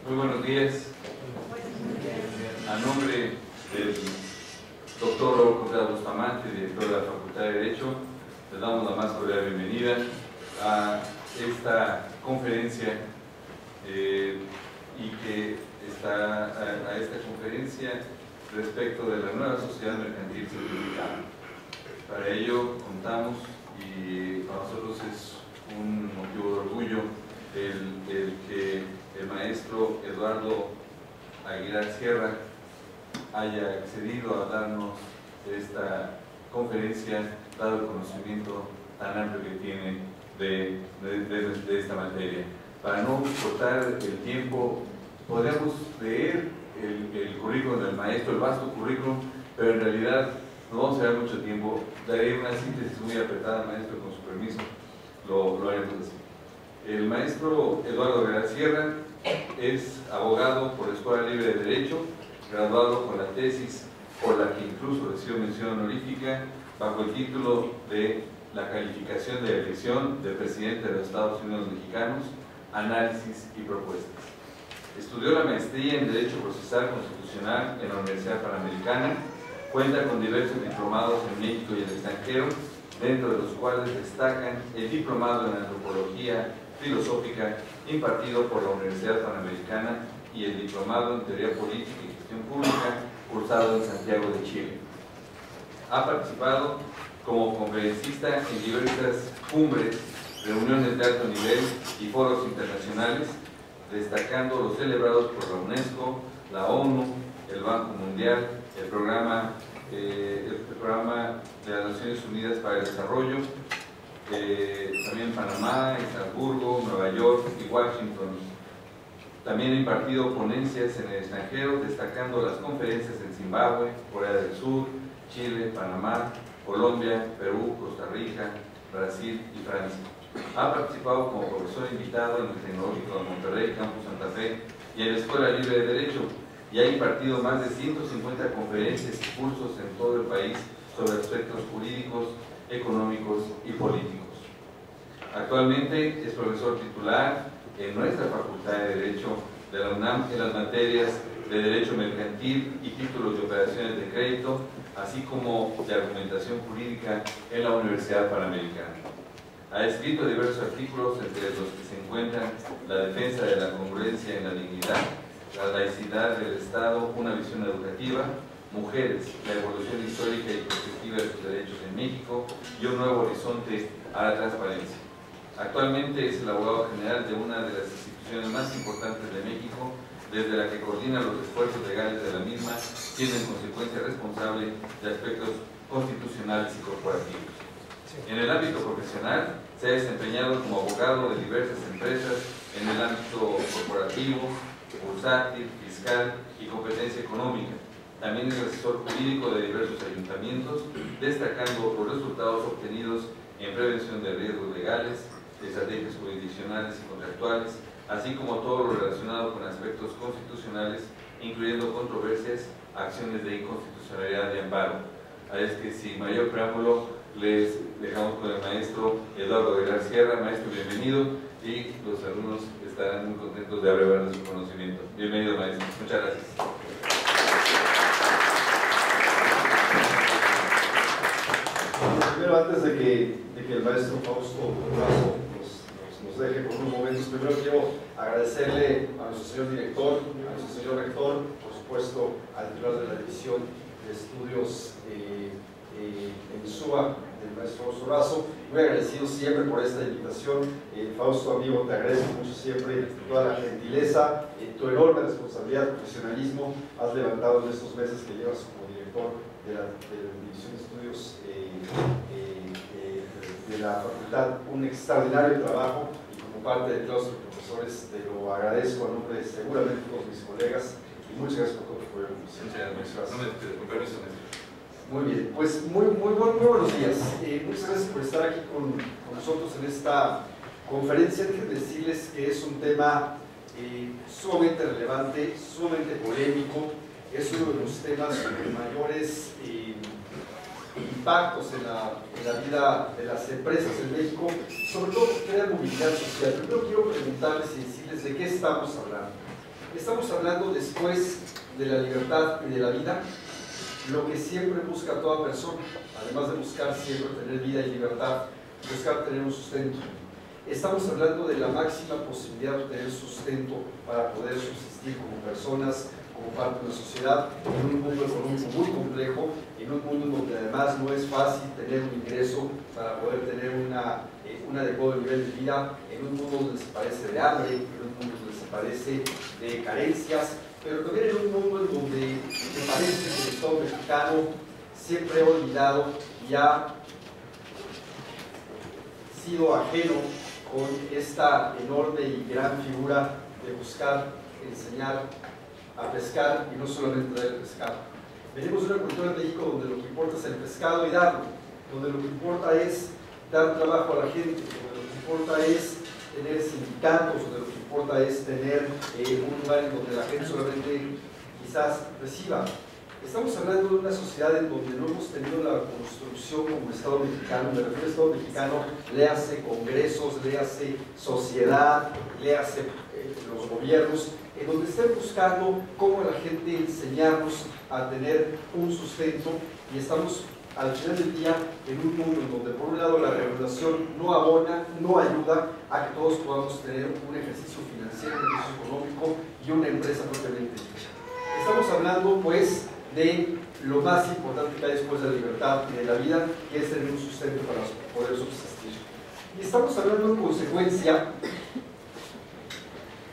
Muy buenos días. A nombre del doctor Raúl Contreras Bustamante, director de la Facultad de Derecho, les damos la más cordial bienvenida a esta conferencia a esta conferencia respecto de la nueva sociedad mercantil simplificada. Para ello contamos, y para nosotros es un motivo de orgullo el que el maestro Eduardo Aguilar Sierra haya accedido a darnos esta conferencia, dado el conocimiento tan amplio que tiene de esta materia. Para no cortar el tiempo, podemos leer el currículum del maestro, el vasto currículum, pero en realidad no vamos a dar mucho tiempo. Daré una síntesis muy apretada, maestro, con su permiso, lo haremos así. El maestro Eduardo Aguilar Sierra es abogado por la Escuela Libre de Derecho, graduado con la tesis por la que incluso recibió mención honorífica bajo el título de la calificación de elección del presidente de los Estados Unidos Mexicanos, análisis y propuestas. Estudió la maestría en Derecho Procesal Constitucional en la Universidad Panamericana, cuenta con diversos diplomados en México y el extranjero, dentro de los cuales destacan el diplomado en Antropología Filosófica impartido por la Universidad Panamericana y el diplomado en Teoría Política y Gestión Pública cursado en Santiago de Chile. Ha participado como conferencista en diversas cumbres, reuniones de alto nivel y foros internacionales, destacando los celebrados por la UNESCO, la ONU, el Banco Mundial, el programa de las Naciones Unidas para el Desarrollo, también Panamá, Estrasburgo, Nueva York y Washington. También ha impartido ponencias en el extranjero, destacando las conferencias en Zimbabue, Corea del Sur, Chile, Panamá, Colombia, Perú, Costa Rica, Brasil y Francia. Ha participado como profesor invitado en el Tecnológico de Monterrey, Campus Santa Fe, y en la Escuela Libre de Derecho, y ha impartido más de 150 conferencias y cursos en todo el país sobre aspectos jurídicos, económicos y políticos. Actualmente es profesor titular en nuestra Facultad de Derecho de la UNAM en las materias de Derecho Mercantil y Títulos de Operaciones de Crédito, así como de Argumentación Jurídica en la Universidad Panamericana. Ha escrito diversos artículos, entre los que se encuentran La defensa de la congruencia en la dignidad, La laicidad del Estado, una visión educativa, Mujeres, la evolución histórica y perspectiva de los derechos en México y un nuevo horizonte a la transparencia. Actualmente es el abogado general de una de las instituciones más importantes de México, desde la que coordina los esfuerzos legales de la misma, siendo en consecuencia responsable de aspectos constitucionales y corporativos. En el ámbito profesional, se ha desempeñado como abogado de diversas empresas en el ámbito corporativo, bursátil, fiscal y competencia económica. También es asesor jurídico de diversos ayuntamientos, destacando los resultados obtenidos en prevención de riesgos legales, estrategias jurisdiccionales y contractuales, así como todo lo relacionado con aspectos constitucionales, incluyendo controversias, acciones de inconstitucionalidad y amparo. Es que sin mayor preámbulo, les dejamos con el maestro Eduardo Aguilar Sierra. Maestro, bienvenido, y los alumnos estarán muy contentos de abrevar de su conocimiento. Bienvenido, maestro. Muchas gracias. Primero, antes de que el maestro Fausto Razo nos deje por unos momentos, primero quiero agradecerle a nuestro señor director, a nuestro señor rector, por supuesto al titular de la División de Estudios en SUA, el maestro Fausto Razo. Muy agradecido siempre por esta invitación. Fausto, amigo, te agradezco mucho siempre toda la gentileza, tu enorme responsabilidad, profesionalismo has levantado en estos meses que llevas como director de la División de Estudios de la facultad, un extraordinario trabajo, y como parte del claustro de profesores te lo agradezco a nombre de seguramente todos mis colegas, y muchas gracias por todo tu apoyo. Muy bien, pues muy buenos días. Muchas gracias por estar aquí con nosotros en esta conferencia. Déjenme decirles que es un tema sumamente relevante, sumamente polémico. Es uno de los temas con mayores impactos en la vida de las empresas en México, sobre todo porque crea movilidad social. Primero quiero preguntarles y decirles de qué estamos hablando. Estamos hablando después de la libertad y de la vida, lo que siempre busca toda persona, además de buscar siempre tener vida y libertad, buscar tener un sustento. Estamos hablando de la máxima posibilidad de tener sustento para poder subsistir como personas, como parte de la sociedad, en un mundo económico muy complejo, en un mundo donde además no es fácil tener un ingreso para poder tener un adecuado nivel de vida, en un mundo donde se padece de hambre, en un mundo donde se padece de carencias, pero también en un mundo en donde me parece que el Estado mexicano siempre ha olvidado y ha sido ajeno con esta enorme y gran figura de buscar enseñar a pescar y no solamente dar el pescado. Venimos de una cultura en México donde lo que importa es el pescado y darlo, donde lo que importa es dar trabajo a la gente, donde lo que importa es tener sindicatos, donde lo que importa es tener un lugar en donde la gente solamente quizás reciba. Estamos hablando de una sociedad en donde no hemos tenido la construcción como Estado mexicano. Me refiero al Estado mexicano, léase congresos, léase sociedad, léase los gobiernos, en donde estén buscando cómo la gente enseñarnos a tener un sustento, y estamos al final del día en un mundo en donde por un lado la regulación no abona, no ayuda a que todos podamos tener un ejercicio financiero, un ejercicio económico y una empresa propiamente dicha. Estamos hablando pues de lo más importante que hay después de la libertad y de la vida, que es tener un sustento para poder subsistir. Y estamos hablando en consecuencia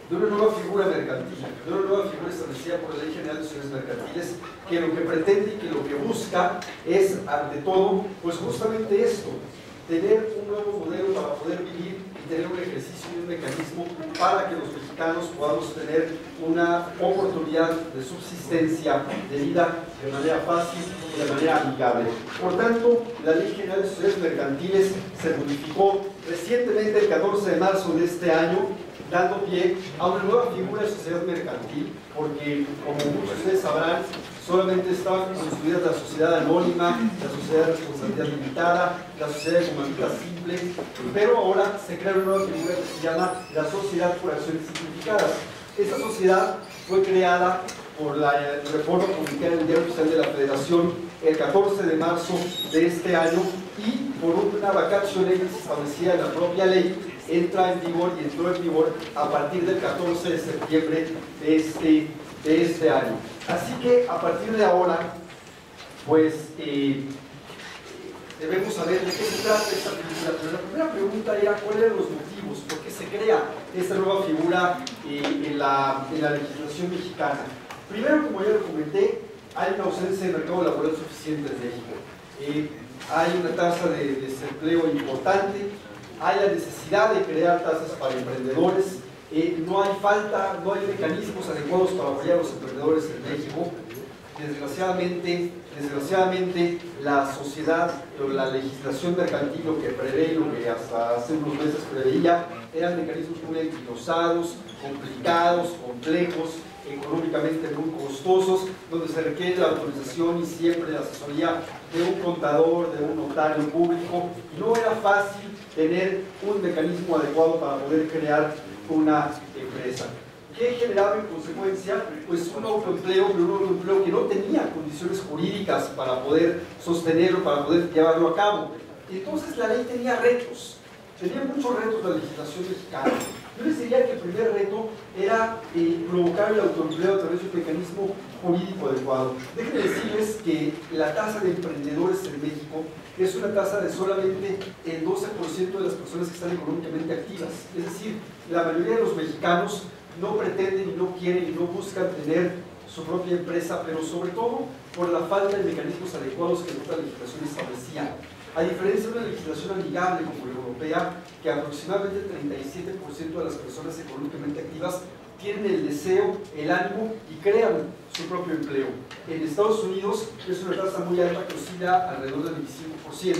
de una nueva figura mercantil, de una nueva figura establecida por la Ley General de Sociedades Mercantiles, que lo que pretende y que lo que busca es, ante todo, pues justamente esto, tener un nuevo modelo para poder vivir y tener un ejercicio y un mecanismo para que los mexicanos podamos tener una oportunidad de subsistencia, de vida de manera fácil y de manera amigable. Por tanto, la Ley General de Sociedades Mercantiles se modificó recientemente el 14 de marzo de este año, dando pie a una nueva figura de sociedad mercantil, porque como muchos de ustedes sabrán, solamente estaban construidas la sociedad anónima, la sociedad de responsabilidad limitada, la sociedad de comandita simple, pero ahora se crea una nueva figura que se llama la sociedad por acciones simplificadas. Esta sociedad fue creada por la reforma publicada en el Diario Oficial de la Federación el 14 de marzo de este año, y por una vacatio legis establecida en la propia ley, entra en vigor y entró en vigor a partir del 14 de septiembre de este año. Así que a partir de ahora, pues debemos saber de qué se trata esta figura. Pero la primera pregunta era cuáles eran los motivos, por qué se crea esta nueva figura en la legislación mexicana. Primero, como ya lo comenté, hay una ausencia de mercado laboral suficiente en México. Hay una tasa de desempleo importante, hay la necesidad de crear tasas para emprendedores, no hay mecanismos adecuados para apoyar a los emprendedores en México. Desgraciadamente la sociedad o la legislación mercantil lo que prevé, lo que hasta hace unos meses preveía, eran mecanismos muy enquilosados, complicados, complejos, económicamente muy costosos, donde se requiere la autorización y siempre la asesoría de un contador, de un notario público, y no era fácil tener un mecanismo adecuado para poder crear una empresa. ¿Qué generaba en consecuencia? Pues un autoempleo, pero un autoempleo que no tenía condiciones jurídicas para poder sostenerlo, para poder llevarlo a cabo. Entonces la ley tenía retos, tenía muchos retos la legislación mexicana. Yo les diría que el primer reto era provocar el autoempleo a través de un mecanismo jurídico adecuado. Déjenme decirles que la tasa de emprendedores en México es una tasa de solamente el 12% de las personas que están económicamente activas. Es decir, la mayoría de los mexicanos no pretenden y no quieren y no buscan tener su propia empresa, pero sobre todo por la falta de mecanismos adecuados que nuestra legislación establecía. A diferencia de una legislación amigable como la europea, que aproximadamente el 37% de las personas económicamente activas tienen el deseo, el ánimo y crean su propio empleo. En Estados Unidos es una tasa muy alta que oscila alrededor del 25%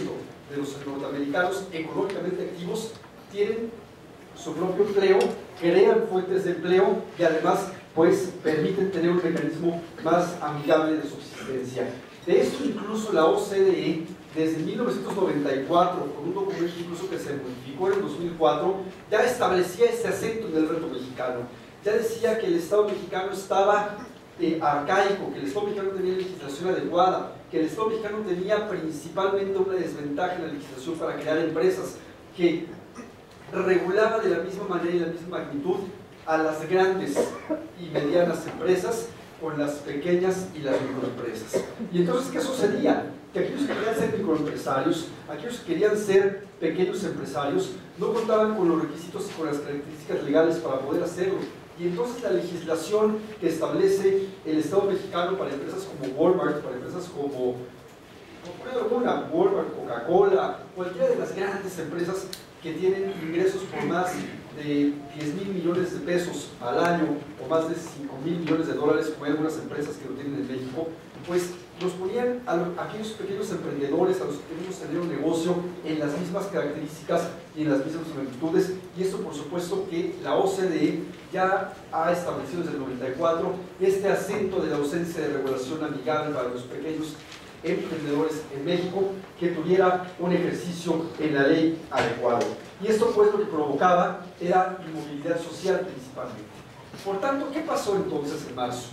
de los norteamericanos económicamente activos tienen su propio empleo, crean fuentes de empleo y además pues permiten tener un mecanismo más amigable de subsistencia. De esto incluso la OCDE desde 1994, con un documento incluso que se modificó en el 2004, ya establecía este acento en el reto mexicano. ya decía que el Estado mexicano estaba arcaico, que el Estado mexicano no tenía legislación adecuada, que el Estado mexicano tenía principalmente una desventaja en la legislación para crear empresas, que regulaba de la misma manera y la misma magnitud a las grandes y medianas empresas con las pequeñas y las microempresas. Y entonces, ¿qué sucedía? Que aquellos que querían ser microempresarios, aquellos que querían ser pequeños empresarios, no contaban con los requisitos y con las características legales para poder hacerlo. Y entonces la legislación que establece el Estado mexicano para empresas como Walmart, para empresas como Walmart, Coca-Cola, cualquiera de las grandes empresas que tienen ingresos por más de 10,000 millones de pesos al año o más de 5,000 millones de dólares, como hay algunas empresas que lo tienen en México, pues nos ponían a aquellos pequeños emprendedores, a los que queremos tener un negocio, en las mismas características y en las mismas magnitudes. Y esto, por supuesto, que la OCDE ya ha establecido desde el 94 este acento de la ausencia de regulación amigable para los pequeños emprendedores en México, que tuviera un ejercicio en la ley adecuado. Y esto, pues, lo que provocaba era inmovilidad social principalmente. Por tanto, ¿qué pasó entonces en marzo?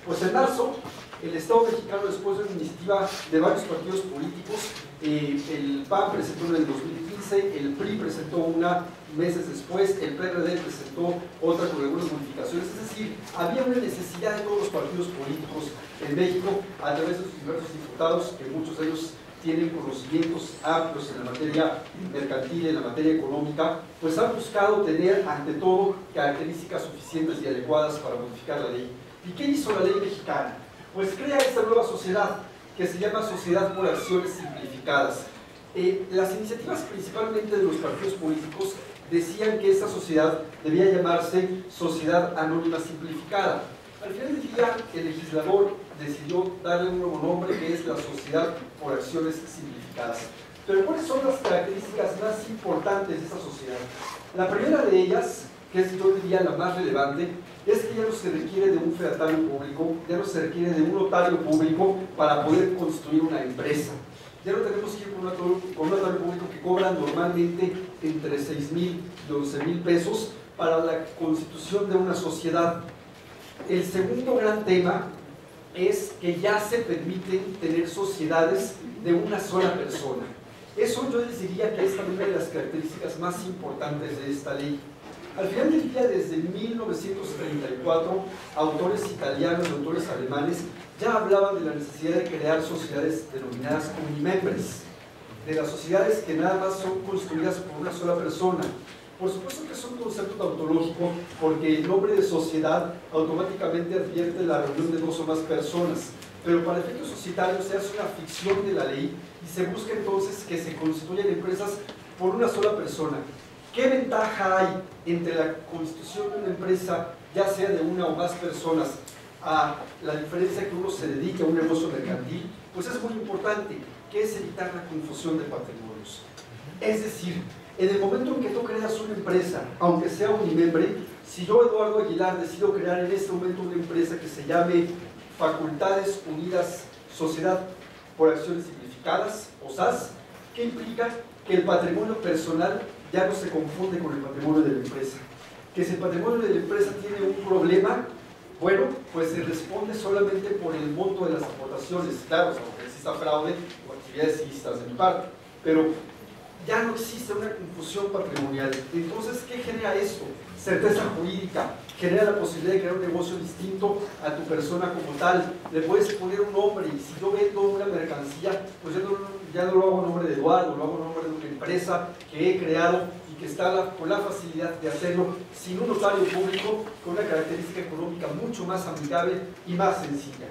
Pues en marzo, el Estado mexicano, después de una iniciativa de varios partidos políticos, el PAN presentó en el 2015, el PRI presentó una meses después, el PRD presentó otra con algunas modificaciones. Es decir, había una necesidad de todos los partidos políticos en México, a través de sus diversos diputados, que muchos de ellos tienen conocimientos amplios en la materia mercantil, en la materia económica, pues han buscado tener, ante todo, características suficientes y adecuadas para modificar la ley. ¿Y qué hizo la ley mexicana? Pues crea esta nueva sociedad, que se llama Sociedad por Acciones Simplificadas. Las iniciativas principalmente de los partidos políticos decían que esta sociedad debía llamarse Sociedad Anónima Simplificada. Al final del día, el legislador decidió darle un nuevo nombre, que es la Sociedad por Acciones Simplificadas. Pero ¿cuáles son las características más importantes de esta sociedad? La primera de ellas, que es, yo diría, la más relevante, es que ya no se requiere de un fedatario público, ya no se requiere de un notario público para poder construir una empresa. Ya no tenemos que ir con un notario público que cobra normalmente entre 6,000 y 11,000 pesos para la constitución de una sociedad. El segundo gran tema es que ya se permiten tener sociedades de una sola persona. Eso yo les diría que es también una de las características más importantes de esta ley. Al final del día, desde 1934, autores italianos y autores alemanes ya hablaban de la necesidad de crear sociedades denominadas unimembres, de las sociedades que nada más son construidas por una sola persona. Por supuesto que es un concepto tautológico, porque el nombre de sociedad automáticamente advierte la reunión de dos o más personas, pero para efectos societarios se hace una ficción de la ley y se busca entonces que se constituyan empresas por una sola persona. ¿Qué ventaja hay entre la constitución de una empresa, ya sea de una o más personas, a la diferencia que uno se dedique a un negocio mercantil? Pues es muy importante, que es evitar la confusión de patrimonios. Es decir, en el momento en que tú creas una empresa, aunque sea unimembre, si yo, Eduardo Aguilar, decido crear en este momento una empresa que se llame Facultades Unidas Sociedad por Acciones Simplificadas, o SAS, ¿qué implica? Que el patrimonio personal ya no se confunde con el patrimonio de la empresa. Que si el patrimonio de la empresa tiene un problema, bueno, pues se responde solamente por el monto de las aportaciones, claro, aunque exista fraude o actividades ilícitas de mi parte, pero ya no existe una confusión patrimonial. Entonces, ¿qué genera esto? Certeza jurídica, genera la posibilidad de crear un negocio distinto a tu persona como tal. Le puedes poner un nombre, y si yo vendo una mercancía, pues ya no lo hago en nombre de Eduardo, lo hago en nombre de una empresa que he creado y que está con la facilidad de hacerlo sin un notario público, con una característica económica mucho más amigable y más sencilla.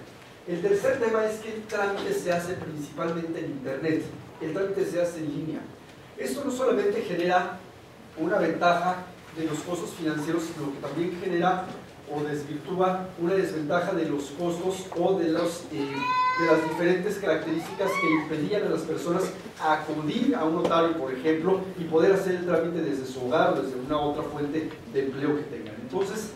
El tercer tema es que el trámite se hace principalmente en Internet, el trámite se hace en línea. Esto no solamente genera una ventaja de los costos financieros, sino que también genera o desvirtúa una desventaja de los costos o de las diferentes características que impedían a las personas acudir a un notario, por ejemplo, y poder hacer el trámite desde su hogar o desde una otra fuente de empleo que tengan. Entonces,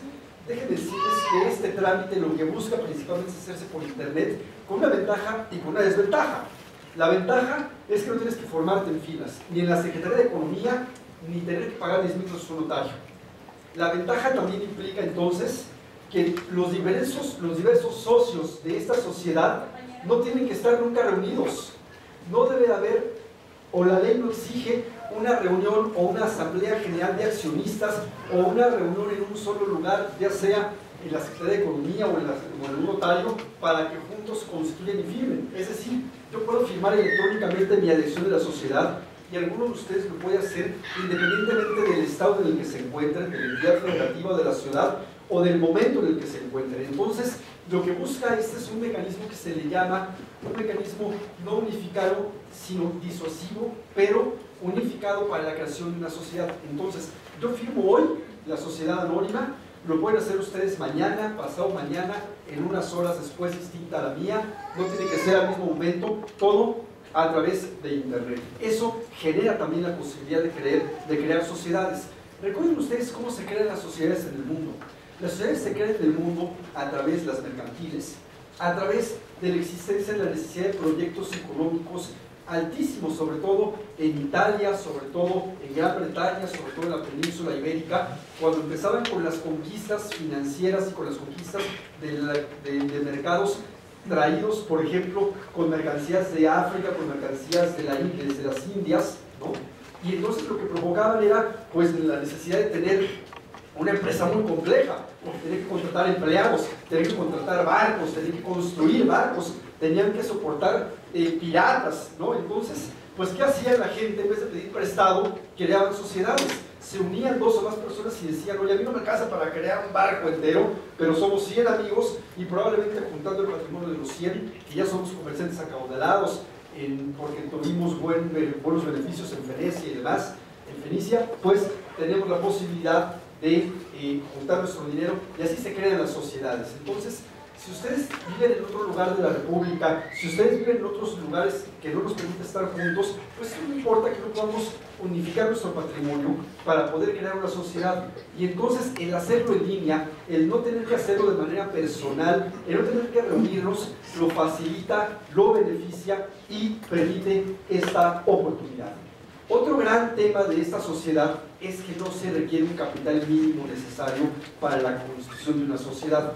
déjenme decirles que este trámite lo que busca principalmente es hacerse por Internet, con una ventaja y con una desventaja. La ventaja es que no tienes que formarte en filas, ni en la Secretaría de Economía, ni tener que pagar 10,000 pesos a un notario. La ventaja también implica entonces que los diversos socios de esta sociedad no tienen que estar nunca reunidos. No debe haber, o la ley no exige, una reunión o una asamblea general de accionistas o una reunión en un solo lugar, ya sea en la Secretaría de Economía o en un notario, para que juntos constituyan y firmen. Es decir, yo puedo firmar electrónicamente mi adhesión de la sociedad y alguno de ustedes lo puede hacer independientemente del estado en el que se encuentren, de la entidad federativa de la ciudad o del momento en el que se encuentren. Entonces, lo que busca es un mecanismo que se le llama un mecanismo no unificado, sino disuasivo, pero unificado para la creación de una sociedad. Entonces, yo firmo hoy la sociedad anónima, lo pueden hacer ustedes mañana, pasado mañana, en unas horas después distinta a la mía, no tiene que ser al mismo momento, todo a través de internet. Eso genera también la posibilidad de crear sociedades. Recuerden ustedes cómo se crean las sociedades en el mundo. Las sociedades se crean en el mundo a través de las mercantiles, a través de la existencia de la necesidad de proyectos económicos altísimos, sobre todo en Italia, sobre todo en Gran Bretaña, sobre todo en la península ibérica, cuando empezaban con las conquistas financieras y con las conquistas de mercados traídos, por ejemplo, con mercancías de África, con mercancías desde las Indias, ¿no? Y entonces lo que provocaban era pues la necesidad de tener una empresa muy compleja, porque tenían que contratar empleados, tenían que contratar barcos, tenían que construir barcos, tenían que soportar piratas, ¿no? Entonces, pues ¿qué hacía la gente? En vez de pedir prestado, creaban sociedades. Se unían 2 o más personas y decían, oye, a mí no me alcanza para crear un barco entero, pero somos 100 amigos y probablemente juntando el patrimonio de los 100, que ya somos comerciantes acaudalados, porque tuvimos buenos beneficios en Venecia y demás, en Fenicia, pues tenemos la posibilidad de juntar nuestro dinero y así se crean las sociedades. Entonces, si ustedes viven en otro lugar de la República, si ustedes viven en otros lugares que no nos permiten estar juntos, pues no importa que no podamos unificar nuestro patrimonio para poder crear una sociedad. Y entonces el hacerlo en línea, el no tener que hacerlo de manera personal, el no tener que reunirnos, lo facilita, lo beneficia y permite esta oportunidad. Otro gran tema de esta sociedad es que no se requiere un capital mínimo necesario para la constitución de una sociedad.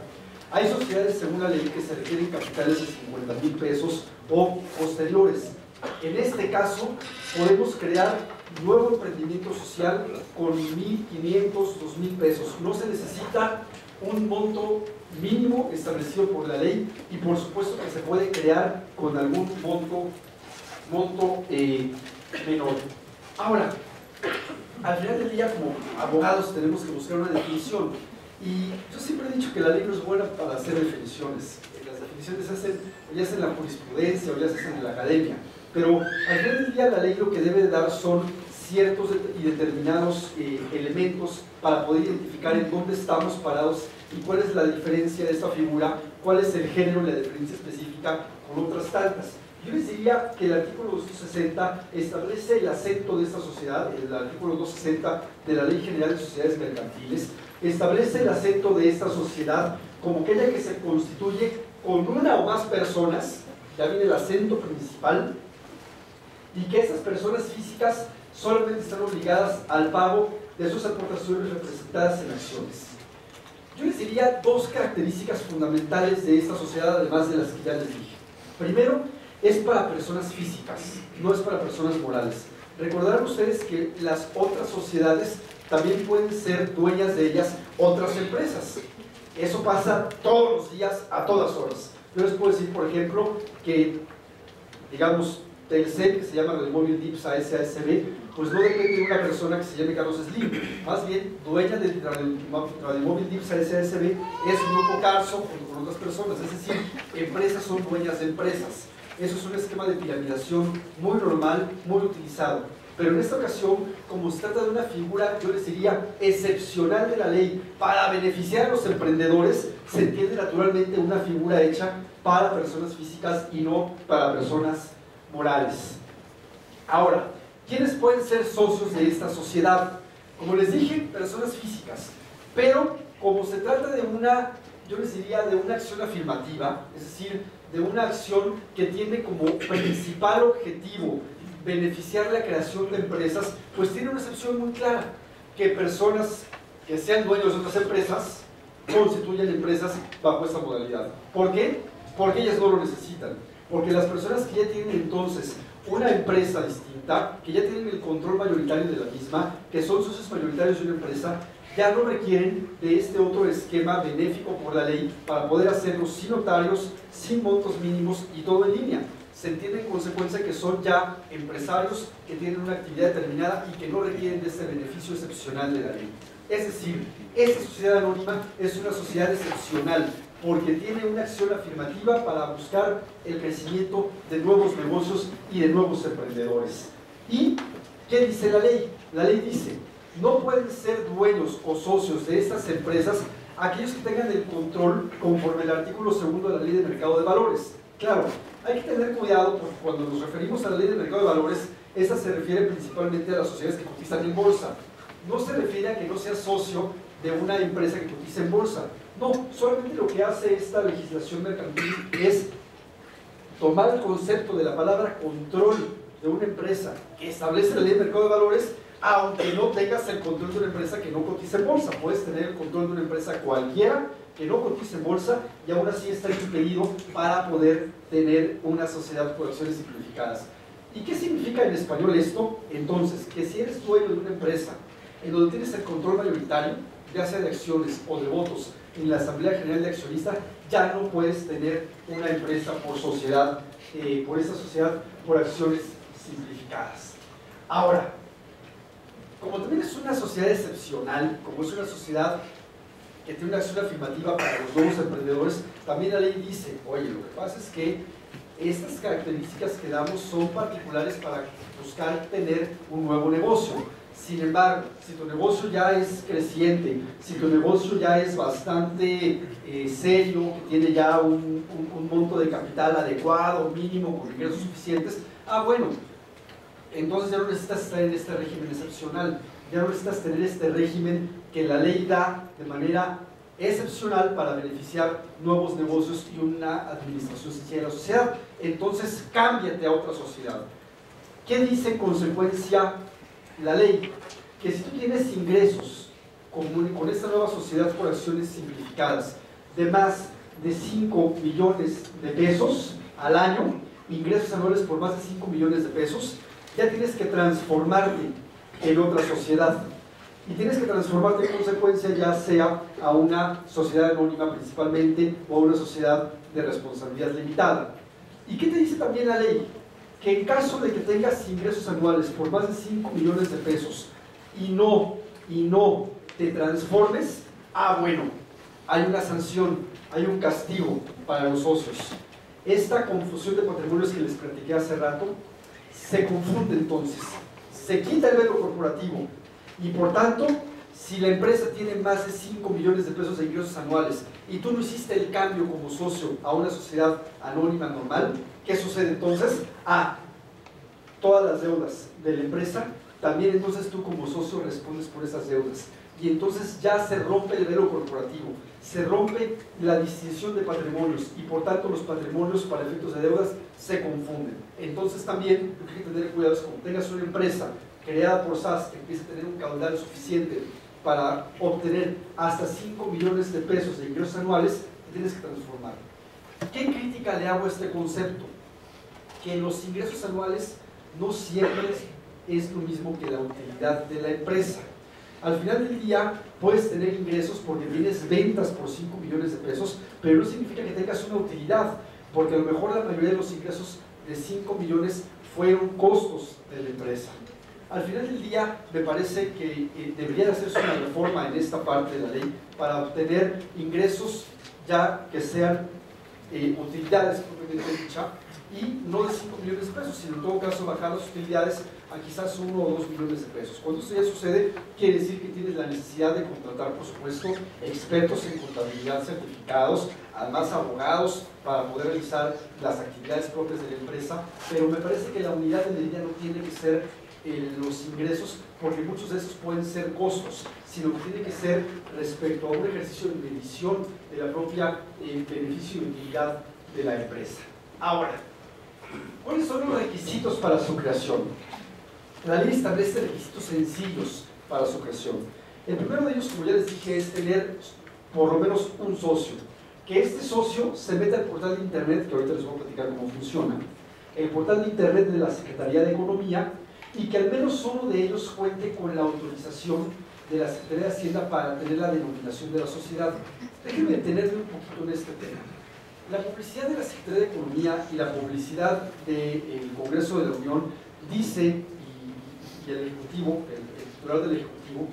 Hay sociedades, según la ley, que se requieren capitales de 50,000 pesos o posteriores. En este caso, podemos crear nuevo emprendimiento social con 1,500, 2,000 pesos. No se necesita un monto mínimo establecido por la ley y por supuesto que se puede crear con algún monto menor. Ahora, al final del día, como abogados, tenemos que buscar una definición. Y yo siempre he dicho que la ley no es buena para hacer definiciones. Las definiciones se hacen, ya sea en la jurisprudencia o ya se hacen en la academia. Pero al final del día la ley lo que debe dar son ciertos y determinados elementos para poder identificar en dónde estamos parados y cuál es la diferencia de esta figura, cuál es el género y la diferencia específica con otras tantas. Yo les diría que el artículo 260 establece el acento de esta sociedad, el artículo 260 de la Ley General de Sociedades Mercantiles, establece el acento de esta sociedad como aquella que se constituye con una o más personas, ya viene el acento principal, y que esas personas físicas solamente están obligadas al pago de sus aportaciones representadas en acciones. Yo les diría 2 características fundamentales de esta sociedad, además de las que ya les dije. Primero, es para personas físicas, no es para personas morales. Recordarán ustedes que las otras sociedades también pueden ser dueñas de ellas otras empresas. Eso pasa todos los días, a todas horas. Yo les puedo decir, por ejemplo, que, digamos, Telcel, que se llama Radimóvil Dipsa S.A.S.B., pues no depende de una persona que se llame Carlos Slim. Más bien, dueña de Radimóvil Dipsa S.A.S.B. es un grupo Carso junto con otras personas. Es decir, empresas son dueñas de empresas. Eso es un esquema de piramidación muy normal, muy utilizado. Pero en esta ocasión, como se trata de una figura, yo les diría, excepcional de la ley para beneficiar a los emprendedores, se entiende naturalmente una figura hecha para personas físicas y no para personas morales. Ahora, ¿quiénes pueden ser socios de esta sociedad? Como les dije, personas físicas. Pero como se trata de una, yo les diría, de una acción afirmativa, es decir, de una acción que tiene como principal objetivo beneficiar la creación de empresas, pues tiene una excepción muy clara, que personas que sean dueños de otras empresas constituyen empresas bajo esta modalidad. ¿Por qué? Porque ellas no lo necesitan. Porque las personas que ya tienen entonces una empresa distinta, que ya tienen el control mayoritario de la misma, que son socios mayoritarios de una empresa, ya no requieren de este otro esquema benéfico por la ley para poder hacerlo sin notarios, sin montos mínimos y todo en línea. Se entiende en consecuencia que son ya empresarios que tienen una actividad determinada y que no requieren de este beneficio excepcional de la ley. Es decir, esta sociedad anónima es una sociedad excepcional porque tiene una acción afirmativa para buscar el crecimiento de nuevos negocios y de nuevos emprendedores. ¿Y qué dice la ley? La ley dice: no pueden ser dueños o socios de estas empresas aquellos que tengan el control conforme al artículo 2 de la Ley de Mercado de Valores. Claro, hay que tener cuidado porque cuando nos referimos a la Ley de Mercado de Valores, esta se refiere principalmente a las sociedades que cotizan en bolsa. No se refiere a que no sea socio de una empresa que cotiza en bolsa. No, solamente lo que hace esta legislación mercantil es tomar el concepto de la palabra control de una empresa que establece la Ley de Mercado de Valores, aunque no tengas el control de una empresa que no cotiza en bolsa. Puedes tener el control de una empresa cualquiera que no cotiza en bolsa y aún así está impedido para poder tener una sociedad por acciones simplificadas. ¿Y qué significa en español esto? Entonces, que si eres dueño de una empresa en donde tienes el control mayoritario, ya sea de acciones o de votos en la Asamblea General de Accionistas, ya no puedes tener una empresa por sociedad, por esa sociedad por acciones simplificadas. Ahora, como también es una sociedad excepcional, como es una sociedad que tiene una acción afirmativa para los nuevos emprendedores, también la ley dice: oye, lo que pasa es que estas características que damos son particulares para buscar tener un nuevo negocio. Sin embargo, si tu negocio ya es creciente, si tu negocio ya es bastante serio, que tiene ya un monto de capital adecuado, mínimo, con ingresos suficientes, bueno, entonces ya no necesitas estar en este régimen excepcional, ya no necesitas tener este régimen que la ley da de manera excepcional para beneficiar nuevos negocios y una administración sencilla de la sociedad. Entonces, cámbiate a otra sociedad. ¿Qué dice en consecuencia la ley? Que si tú tienes ingresos con esta nueva sociedad por acciones simplificadas de más de 5 millones de pesos al año, ingresos anuales por más de 5 millones de pesos, ya tienes que transformarte en otra sociedad. Y tienes que transformarte en consecuencia ya sea a una sociedad anónima principalmente o a una sociedad de responsabilidad limitada. ¿Y qué te dice también la ley? Que en caso de que tengas ingresos anuales por más de 5 millones de pesos y no te transformes, bueno, hay una sanción, hay un castigo para los socios. Esta confusión de patrimonios que les platiqué hace rato se confunde entonces, se quita el velo corporativo y por tanto, si la empresa tiene más de 5 millones de pesos de ingresos anuales y tú no hiciste el cambio como socio a una sociedad anónima normal, ¿qué sucede entonces? Todas las deudas de la empresa, también entonces tú como socio respondes por esas deudas. Y entonces ya se rompe el velo corporativo, se rompe la distinción de patrimonios y por tanto los patrimonios para efectos de deudas se confunden. Entonces también lo que hay que tener cuidado es cuando tengas una empresa creada por SAS que empiece a tener un caudal suficiente para obtener hasta 5 millones de pesos de ingresos anuales, te tienes que transformar. ¿Qué crítica le hago a este concepto? Que los ingresos anuales no siempre es lo mismo que la utilidad de la empresa. Al final del día puedes tener ingresos porque tienes ventas por 5 millones de pesos, pero no significa que tengas una utilidad, porque a lo mejor la mayoría de los ingresos de 5 millones fueron costos de la empresa. Al final del día me parece que debería de hacerse una reforma en esta parte de la ley para obtener ingresos ya que sean utilidades propiamente dicha y no de 5 millones de pesos, sino en todo caso bajar las utilidades a quizás 1 o 2 millones de pesos. Cuando esto ya sucede, quiere decir que tienes la necesidad de contratar, por supuesto, expertos en contabilidad certificados, además abogados, para poder realizar las actividades propias de la empresa, pero me parece que la unidad de medida no tiene que ser los ingresos, porque muchos de esos pueden ser costos, sino que tiene que ser respecto a un ejercicio de medición de la propia beneficio y utilidad de la empresa. Ahora, ¿cuáles son los requisitos para su creación? La ley establece requisitos sencillos para su creación. El primero de ellos, como ya les dije, es tener por lo menos un socio. Que este socio se meta al portal de internet, que ahorita les voy a platicar cómo funciona, el portal de internet de la Secretaría de Economía, y que al menos uno de ellos cuente con la autorización de la Secretaría de Hacienda para tener la denominación de la sociedad. Déjenme detenerme un poquito en este tema. La publicidad de la Secretaría de Economía y la publicidad del Congreso de la Unión dice, y el Ejecutivo, el titular del Ejecutivo,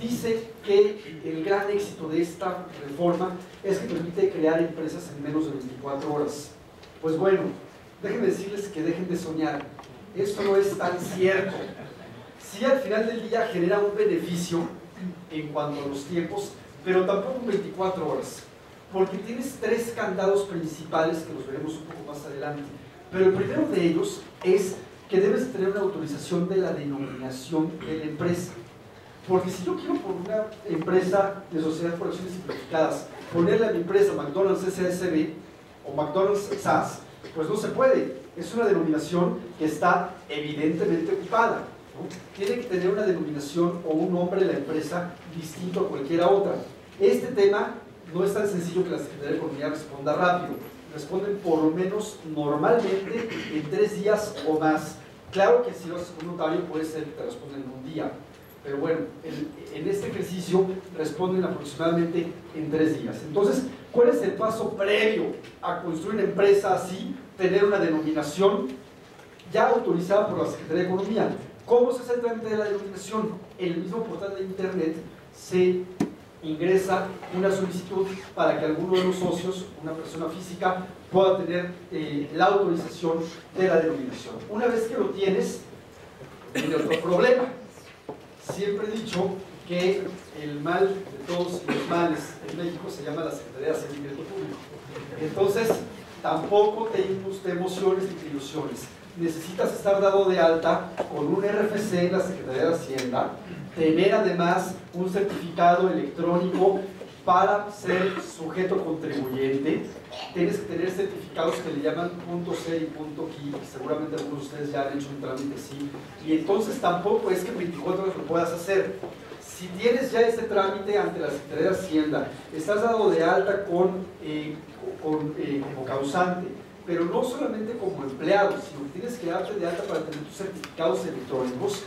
dice que el gran éxito de esta reforma es que permite crear empresas en menos de 24 horas. Pues bueno, déjenme decirles que dejen de soñar. Esto no es tan cierto. Sí, al final del día genera un beneficio en cuanto a los tiempos, pero tampoco en 24 horas. Porque tienes 3 candados principales que los veremos un poco más adelante. Pero el primero de ellos es que debes tener una autorización de la denominación de la empresa. Porque si yo quiero por una empresa de sociedad por acciones simplificadas ponerle a mi empresa McDonald's S.A.S.B. o McDonald's SAS, pues no se puede. Es una denominación que está evidentemente ocupada, ¿no? Tiene que tener una denominación o un nombre de la empresa distinto a cualquiera otra. Este tema no es tan sencillo que la Secretaría de Economía responda rápido. Responden por lo menos normalmente en 3 días o más. Claro que si lo haces con un notario puede ser que te respondan en un día. Pero bueno, en este ejercicio responden aproximadamente en 3 días. Entonces, ¿cuál es el paso previo a construir una empresa así? Tener una denominación ya autorizada por la Secretaría de Economía. ¿Cómo se hace el trámite de la denominación? En el mismo portal de internet se ingresa una solicitud para que alguno de los socios, una persona física, pueda tener la autorización de la denominación. Una vez que lo tienes, viene otro problema. Siempre he dicho que el mal de todos los males en México se llama la Secretaría de Hacienda y Crédito Público. Entonces, tampoco te emociones ni te ilusiones. Necesitas estar dado de alta con un RFC en la Secretaría de Hacienda, tener además un certificado electrónico para ser sujeto contribuyente. Tienes que tener certificados que le llaman .C y .KI, que seguramente algunos de ustedes ya han hecho un trámite así, y entonces tampoco es que en 24 horas lo puedas hacer. Si tienes ya ese trámite ante la Secretaría de Hacienda, estás dado de alta como causante, pero no solamente como empleado, sino que tienes que darte de alta para tener tus certificados electrónicos.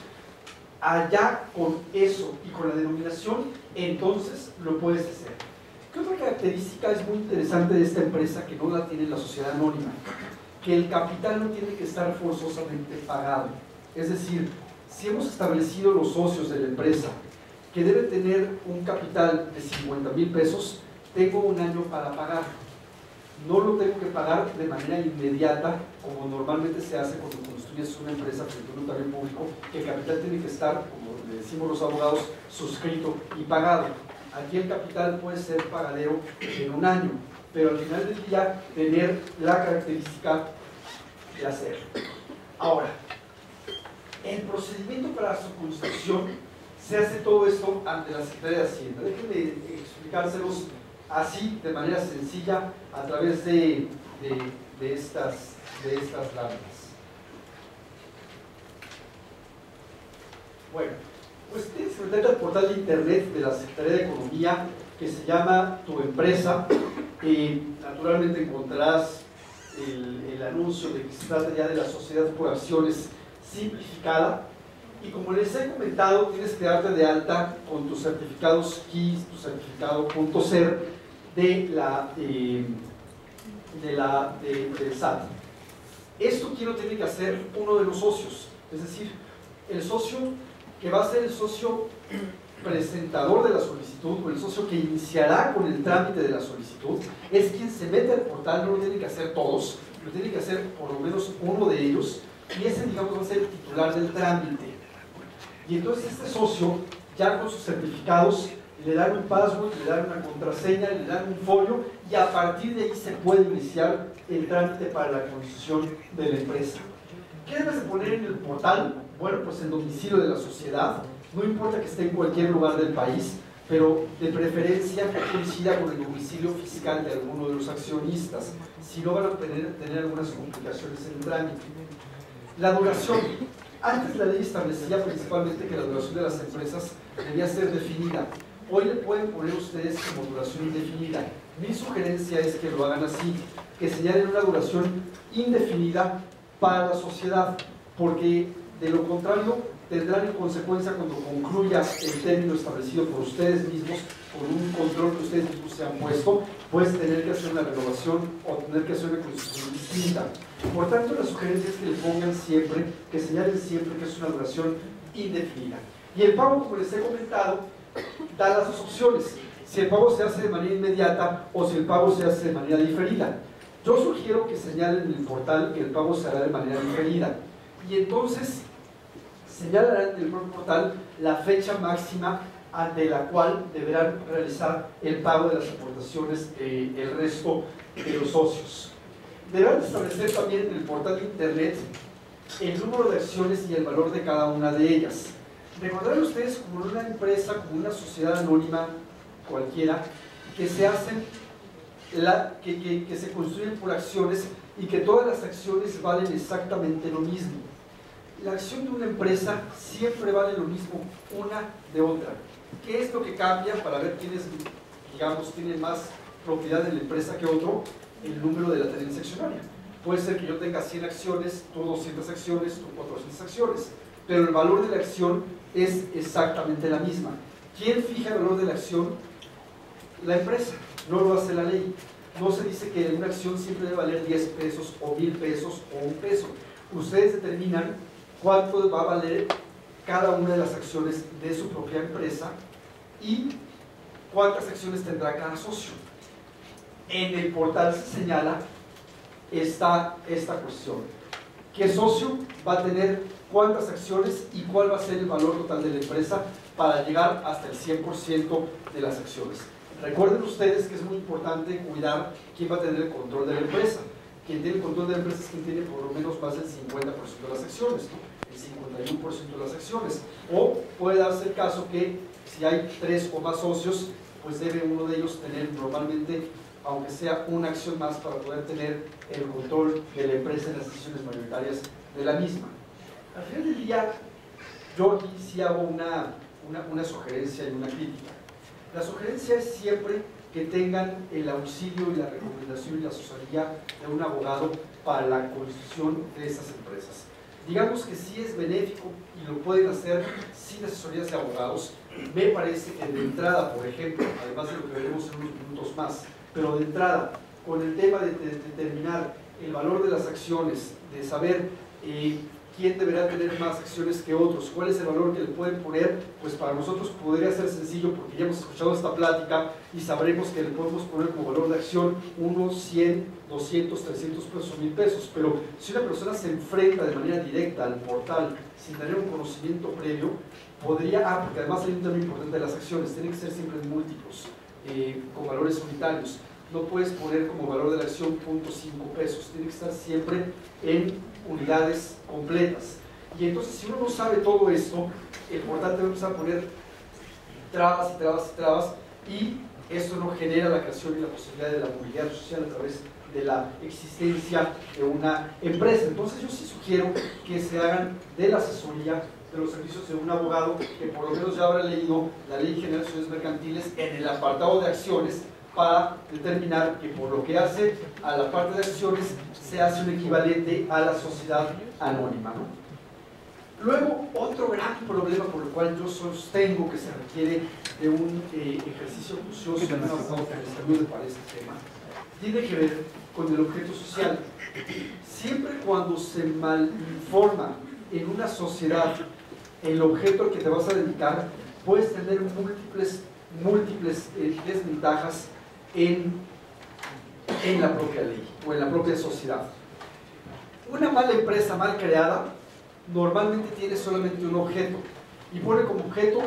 Allá con eso y con la denominación, entonces lo puedes hacer. ¿Qué otra característica es muy interesante de esta empresa que no la tiene la sociedad anónima? Que el capital no tiene que estar forzosamente pagado. Es decir, si hemos establecido los socios de la empresa que debe tener un capital de 50,000 pesos, tengo un año para pagar. No lo tengo que pagar de manera inmediata, como normalmente se hace cuando construyes una empresa frente a un notario público, que el capital tiene que estar, como le decimos los abogados, suscrito y pagado. Aquí el capital puede ser pagadero en un año, pero al final del día tener la característica de hacerlo. Ahora, el procedimiento para su construcción se hace todo esto ante la Secretaría de Hacienda. Déjenme explicárselos así, de manera sencilla, a través de estas láminas. Bueno, pues tienes que meterte al portal de internet de la Secretaría de Economía, que se llama Tu Empresa. Naturalmente encontrarás el anuncio de que se trata ya de la sociedad por acciones simplificada. Y como les he comentado, tienes que darte de alta con tus certificados KIS, tu certificado .CER del SAT. Esto quién lo tiene que hacer uno de los socios, es decir, el socio que va a ser el socio presentador de la solicitud o el socio que iniciará con el trámite de la solicitud, es quien se mete al portal. No lo tienen que hacer todos, lo tiene que hacer por lo menos uno de ellos, y ese, digamos, va a ser el titular del trámite. Y entonces este socio, ya con sus certificados, le dan un password, le dan una contraseña, le dan un folio, y a partir de ahí se puede iniciar el trámite para la constitución de la empresa. ¿Qué debes de poner en el portal? Bueno, pues el domicilio de la sociedad. No importa que esté en cualquier lugar del país, pero de preferencia que coincida con el domicilio fiscal de alguno de los accionistas, si no van a tener algunas complicaciones en el trámite. La duración. Antes la ley establecía principalmente que la duración de las empresas debía ser definida. Hoy le pueden poner ustedes como duración indefinida. Mi sugerencia es que lo hagan así, que señalen una duración indefinida para la sociedad, porque de lo contrario tendrán en consecuencia, cuando concluya el término establecido por ustedes mismos, con un control que ustedes mismos se han puesto, pues tener que hacer una renovación o tener que hacer una constitución distinta. Por tanto, la sugerencia es que le pongan siempre, que señalen siempre que es una duración indefinida. Y el pago, como les he comentado, da las dos opciones: si el pago se hace de manera inmediata o si el pago se hace de manera diferida. Yo sugiero que señalen en el portal que el pago se hará de manera diferida, y entonces señalarán en el propio portal la fecha máxima ante la cual deberán realizar el pago de las aportaciones el resto de los socios. Deberán establecer también en el portal de internet el número de acciones y el valor de cada una de ellas. Recordarán ustedes, como una empresa, como una sociedad anónima cualquiera, que se hacen, que se construyen por acciones y que todas las acciones valen exactamente lo mismo. La acción de una empresa siempre vale lo mismo una de otra. ¿Qué es lo que cambia para ver quiénes, digamos, tienen más propiedad de la empresa que otro? El número de la tenencia accionaria. Puede ser que yo tenga 100 acciones, tú 200 acciones, tú 400 acciones, pero el valor de la acción es exactamente la misma. ¿Quién fija el valor de la acción? La empresa, no lo hace la ley. No se dice que una acción siempre debe valer 10 pesos o 1000 pesos o un peso. Ustedes determinan cuánto va a valer cada una de las acciones de su propia empresa y cuántas acciones tendrá cada socio. En el portal se señala esta cuestión: ¿qué socio va a tener cuántas acciones y cuál va a ser el valor total de la empresa para llegar hasta el 100% de las acciones? Recuerden ustedes que es muy importante cuidar quién va a tener el control de la empresa. Quien tiene el control de la empresa es quien tiene por lo menos más del 50% de las acciones, ¿no? El 51% de las acciones. O puede darse el caso que si hay 3 o más socios, pues debe uno de ellos tener normalmente, aunque sea una acción más, para poder tener el control de la empresa en las decisiones mayoritarias de la misma. Al final del día, yo aquí sí hago una sugerencia y una crítica. La sugerencia es siempre que tengan el auxilio y la recomendación y la asesoría de un abogado para la constitución de esas empresas. Digamos que sí es benéfico y lo pueden hacer sin asesorías de abogados. Me parece que de entrada, por ejemplo, además de lo que veremos en unos minutos más, pero de entrada, con el tema de determinar el valor de las acciones, de saber quién deberá tener más acciones que otros, cuál es el valor que le pueden poner, pues para nosotros podría ser sencillo, porque ya hemos escuchado esta plática y sabremos que le podemos poner como valor de acción unos 100, 200, 300 pesos o 1000 pesos. Pero si una persona se enfrenta de manera directa al portal sin tener un conocimiento previo, podría, porque además hay un tema importante de las acciones, tienen que ser siempre en múltiplos, con valores unitarios. No puedes poner como valor de la acción 0.5 pesos, tiene que estar siempre en unidades completas. Y entonces, si uno no sabe todo esto, el portal te va a empezar a poner trabas y trabas y trabas, y esto no genera la creación y la posibilidad de la movilidad social a través de la existencia de una empresa. Entonces yo sí sugiero que se hagan de la asesoría de los servicios de un abogado que por lo menos ya habrá leído la Ley General de Sociedades Mercantiles en el apartado de acciones, para determinar que por lo que hace a la parte de acciones se hace un equivalente a la sociedad anónima, ¿no? Luego, otro gran problema por el cual yo sostengo que se requiere de un ejercicio acucioso de un abogado que les ayude para este tema, tiene que ver con el objeto social. Siempre cuando se malinforma en una sociedad el objeto al que te vas a dedicar, puedes tener múltiples desventajas en la propia ley o en la propia sociedad. Una mala empresa mal creada normalmente tiene solamente un objeto y pone como objeto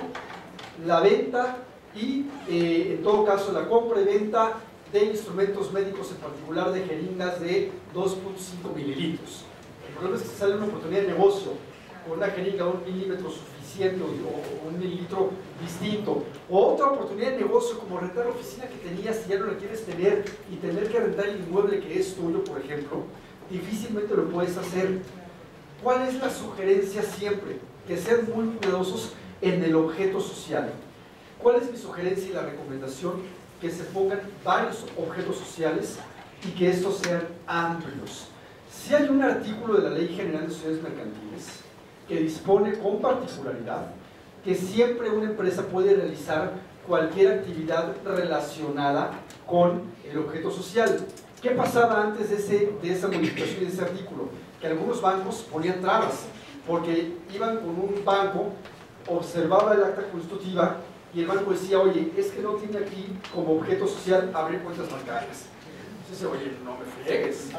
la venta y en todo caso la compra y venta de instrumentos médicos, en particular de jeringas de 2.5 mililitros. El problema es que sale una oportunidad de negocio con una jeringa de 1 milímetro suficiente o 1 mililitro distinto, o otra oportunidad de negocio como rentar la oficina que tenías y ya no la quieres tener y tener que rentar el inmueble que es tuyo, por ejemplo, difícilmente lo puedes hacer. ¿Cuál es la sugerencia siempre? Que sean muy cuidadosos en el objeto social. ¿Cuál es mi sugerencia y la recomendación? Que se pongan varios objetos sociales y que estos sean amplios. Si hay un artículo de la Ley General de Sociedades Mercantiles que dispone con particularidad que siempre una empresa puede realizar cualquier actividad relacionada con el objeto social. ¿Qué pasaba antes de esa modificación y de ese artículo? Que algunos bancos ponían trabas, porque iban con un banco, observaba el acta constitutiva y el banco decía, oye, es que no tiene aquí como objeto social abrir cuentas bancarias. Entonces, oye, no me friegues,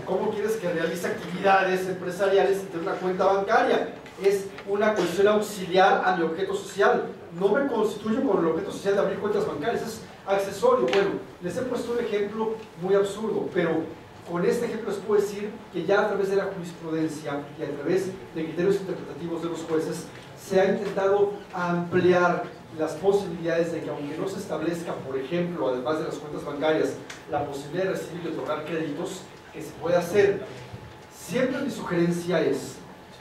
¿cómo quieres que realice actividades empresariales sin tener una cuenta bancaria? Es una cuestión auxiliar a mi objeto social. No me constituyo con el objeto social de abrir cuentas bancarias, es accesorio. Bueno, les he puesto un ejemplo muy absurdo, pero con este ejemplo les puedo decir que ya a través de la jurisprudencia y a través de criterios interpretativos de los jueces se ha intentado ampliar las posibilidades de que, aunque no se establezca, por ejemplo, además de las cuentas bancarias, la posibilidad de recibir y otorgar créditos, que se puede hacer. Siempre mi sugerencia es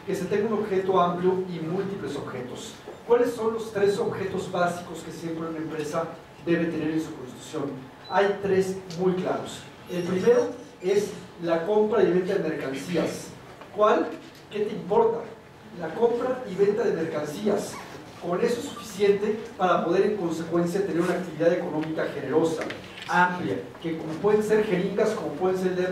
que se tenga un objeto amplio y múltiples objetos. ¿Cuáles son los 3 objetos básicos que siempre una empresa debe tener en su constitución? Hay 3 muy claros. El primero es la compra y venta de mercancías. ¿Cuál? ¿Qué te importa? La compra y venta de mercancías. Con eso es suficiente para poder en consecuencia tener una actividad económica generosa, amplia, que como pueden ser jeringas, como pueden ser de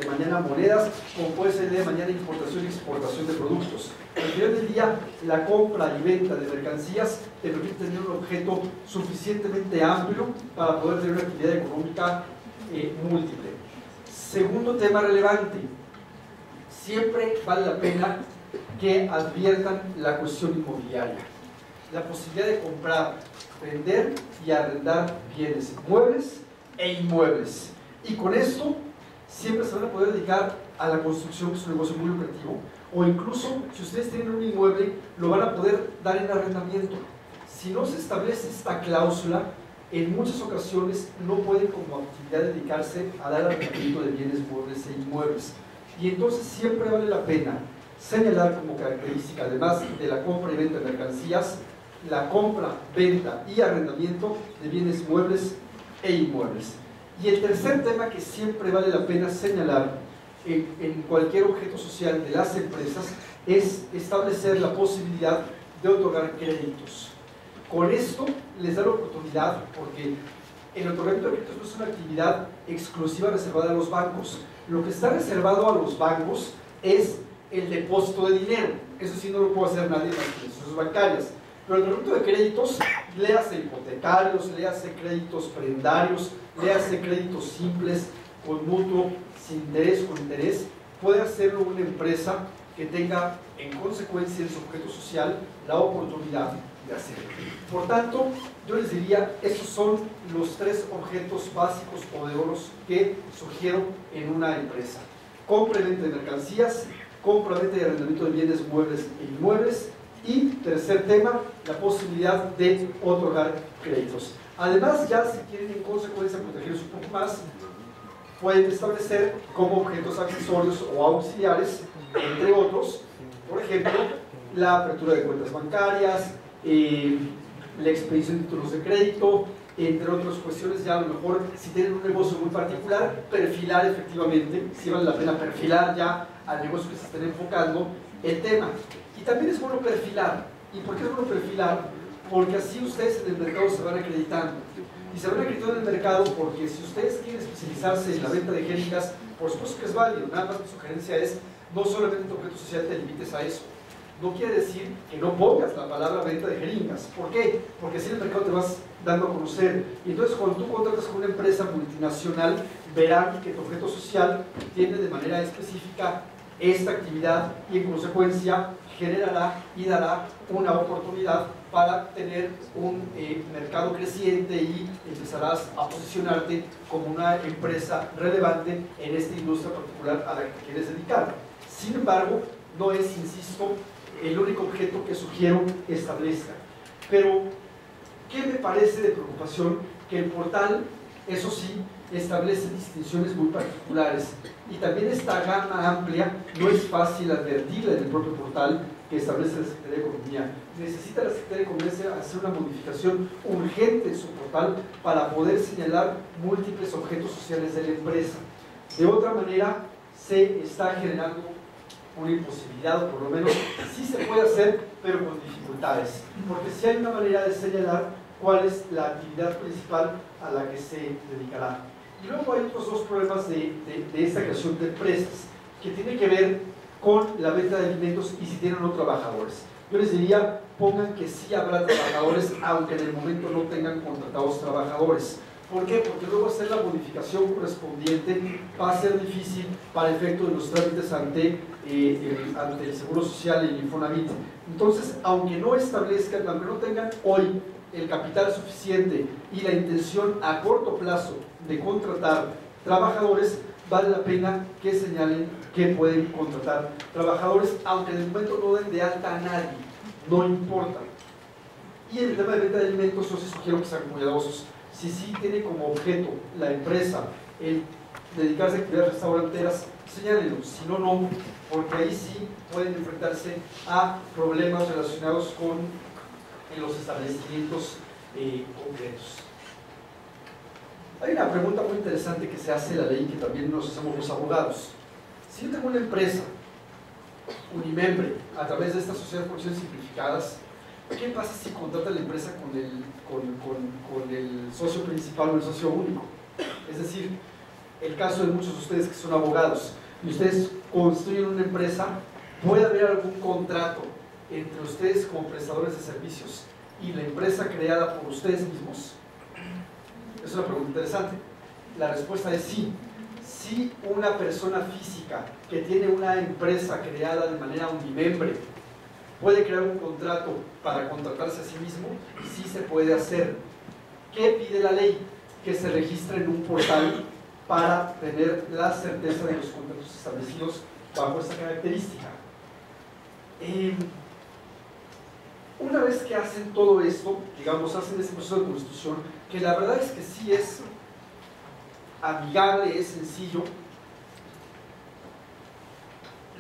mañana monedas, como puede ser de mañana importación y exportación de productos. Al final del día, la compra y venta de mercancías te permite tener un objeto suficientemente amplio para poder tener una actividad económica múltiple. Segundo tema relevante, siempre vale la pena que adviertan la cuestión inmobiliaria, la posibilidad de comprar, vender y arrendar bienes muebles e inmuebles. Y con esto siempre se van a poder dedicar a la construcción, que es un negocio muy lucrativo, o incluso si ustedes tienen un inmueble, lo van a poder dar en arrendamiento. Si no se establece esta cláusula, en muchas ocasiones no pueden como actividad dedicarse a dar arrendamiento de bienes muebles e inmuebles. Y entonces siempre vale la pena señalar como característica, además de la compra y venta de mercancías, la compra, venta y arrendamiento de bienes muebles e inmuebles. Y el tercer tema que siempre vale la pena señalar en cualquier objeto social de las empresas es establecer la posibilidad de otorgar créditos. Con esto les da la oportunidad, porque el otorgamiento de créditos no es una actividad exclusiva reservada a los bancos. Lo que está reservado a los bancos es el depósito de dinero. Eso sí no lo puede hacer nadie más que instituciones bancarias. Pero el otorgamiento de créditos, léase hipotecarios, léase créditos prendarios, léase créditos simples, con mutuo, sin interés, con interés, puede hacerlo una empresa que tenga en consecuencia en su objeto social la oportunidad de hacerlo. Por tanto, yo les diría, esos son los 3 objetos básicos o de oros que sugiero en una empresa: compra y venta de mercancías, compra, venta y arrendamiento de bienes muebles e inmuebles, y tercer tema, la posibilidad de otorgar créditos. Además, ya si quieren en consecuencia protegerse un poco más, pueden establecer como objetos accesorios o auxiliares, entre otros, por ejemplo, la apertura de cuentas bancarias, la expedición de títulos de crédito, entre otras cuestiones. Ya a lo mejor, si tienen un negocio muy particular, perfilar efectivamente, si vale la pena perfilar ya al negocio que se estén enfocando el tema. Y también es bueno perfilar. ¿Y por qué es bueno perfilar? Porque así ustedes en el mercado se van acreditando. Y se van acreditando en el mercado porque si ustedes quieren especializarse en la venta de jeringas, por supuesto que es válido. Nada más mi sugerencia es, no solamente en tu objeto social te limites a eso. No quiere decir que no pongas la palabra venta de jeringas. ¿Por qué? Porque así en el mercado te vas dando a conocer. Y entonces cuando tú contratas con una empresa multinacional, verán que tu objeto social tiene de manera específica esta actividad y en consecuencia generará y dará una oportunidad para tener un mercado creciente y empezarás a posicionarte como una empresa relevante en esta industria particular a la que quieres dedicar. Sin embargo, no es, insisto, el único objeto que sugiero que establezca. Pero, ¿qué me parece de preocupación? Que el portal, eso sí, establece distinciones muy particulares y también esta gama amplia no es fácil advertirla en el propio portal, que establece la Secretaría de Economía. Necesita la Secretaría de Economía hacer una modificación urgente en su portal para poder señalar múltiples objetos sociales de la empresa. De otra manera, se está generando una imposibilidad, o por lo menos sí se puede hacer, pero con dificultades, porque sí hay una manera de señalar cuál es la actividad principal a la que se dedicará. Y luego hay otros dos problemas de esta creación de empresas, que tienen que ver con la venta de alimentos y si tienen o no trabajadores. Yo les diría, pongan que sí habrá trabajadores, aunque en el momento no tengan contratados trabajadores. ¿Por qué? Porque luego hacer la modificación correspondiente va a ser difícil para efecto de los trámites ante el Seguro Social y el Infonavit. Entonces, aunque no establezcan, aunque no tengan hoy el capital suficiente y la intención a corto plazo de contratar trabajadores, vale la pena que señalen que pueden contratar trabajadores, aunque en el momento no den de alta a nadie, no importa. Y en el tema de venta de alimentos, yo sí sugiero que sean cuidadosos. Si sí tiene como objeto la empresa el dedicarse a actividades restauranteras, señálenlo, si no, no, porque ahí sí pueden enfrentarse a problemas relacionados con los establecimientos concretos. Hay una pregunta muy interesante que se hace en la ley que también nos hacemos los abogados. Si yo tengo una empresa, Unimembre, a través de estas sociedades de porciones simplificadas, ¿qué pasa si contrata la empresa con el socio principal o el socio único? Es decir, el caso de muchos de ustedes que son abogados y ustedes construyen una empresa, ¿puede haber algún contrato entre ustedes como prestadores de servicios y la empresa creada por ustedes mismos? Es una pregunta interesante. La respuesta es sí. Si una persona física que tiene una empresa creada de manera unimembre puede crear un contrato para contratarse a sí mismo, sí se puede hacer. ¿Qué pide la ley? Que se registre en un portal para tener la certeza de los contratos establecidos bajo esta característica. Una vez que hacen todo esto, digamos, hacen este proceso de constitución, que la verdad es que sí es amigable, es sencillo,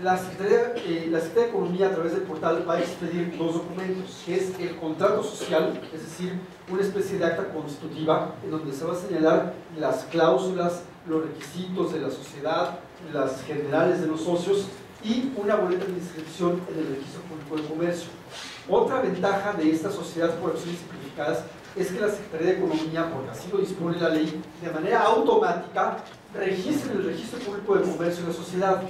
la Secretaría de Economía a través del portal va a expedir dos documentos, que es el contrato social, es decir, una especie de acta constitutiva en donde se va a señalar las cláusulas, los requisitos de la sociedad, las generales de los socios y una boleta de inscripción en el Registro Público de Comercio. Otra ventaja de estas sociedades por acciones simplificadas es que la Secretaría de Economía, porque así lo dispone la ley, de manera automática registra en el Registro Público de Comercio la sociedad.